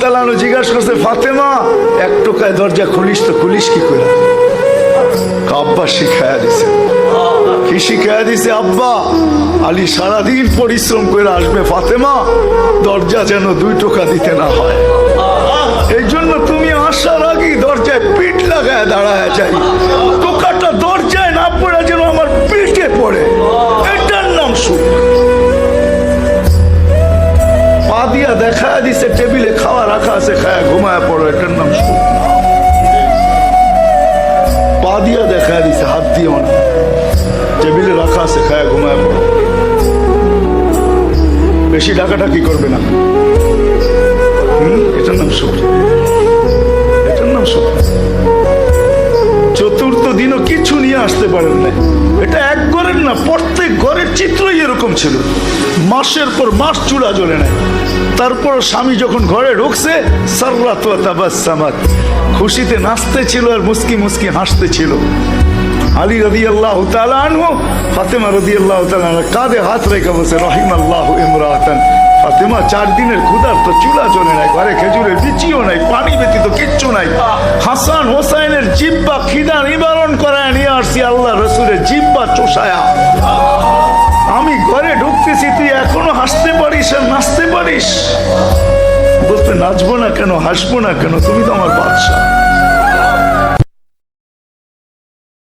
তাআলা আনহু জিজ্ঞাসা করছে, ফাতেমা এক টোকায় দরজা খুলিস তো খুলিস কি করে? আব্বা শিখায়া দিছে। কি শিখায়া দিছে আব্বা? আলী সারাদিন পরিশ্রম করে আসবে, ফাতেমা দরজা যেন 2 টোকা দিতে না হয়, এই জন্য তুমি আসার আগে দরজায় পিঠ লাগায় দাঁড়ায় যাই, টোকাটা দরজায় না পড়ে যেন আমার পিঠে পড়ে, এটার নাম সুখ। পা দিয়া দেখা দিছে টেবিলে খাওয়া রাখা আছে, খায়া ঘুমায় পড়ো, এটার নাম সুখ। পা দিয়া দেখা দিছে, হাত দিও না, টেবিলে রাখা আছে, খায়া ঘুমায় পড়ো। বেশি টাকাটা কি করবে না, এটার নাম সুখ, এটার নাম সুখ। চতুর্থ দিনও কিছু নিয়ে আসতে পারেন না। এটা এক ঘরের না, প্রত্যেক ঘরের চিত্রই এরকম ছিল। মাসের পর মাস চূড়া জ্বলে নাই। তারপর স্বামী যখন ঘরে ঢুকছে, সাররাত ওয়া তাবাসসামাত, খুশিতে নাচতে ছিল আর মুস্কি মুস্কি হাসতে ছিল। আলী রাদিয়াল্লাহু তাআলা আনহু ফাতেমা রাদিয়াল্লাহু তাআলা আনহা কাঁধে হাত রেখে বলছে, রাহিমাল্লাহু ইমরাতান, ফাতেমা 4 দিনের ক্ষুধার তো চুলা জ্বলে নাই, ঘরে খেজুরের বিচিও নাই, পানি ব্যতীত কিচ্ছু নাই, হাসান হোসাইনের জিহ্বা খিদা নিবারণ করায় নিয়ে আসছি আল্লাহ রসুলের জিহ্বা চোষায়া। আমি ঘরে ঢুকতেছি, তুই এখনো হাসতে পারিস আর নাচতে পারিস? বলতে নাচবো না কেন, হাসবো না কেন, তুমি তো আমার বাদশা।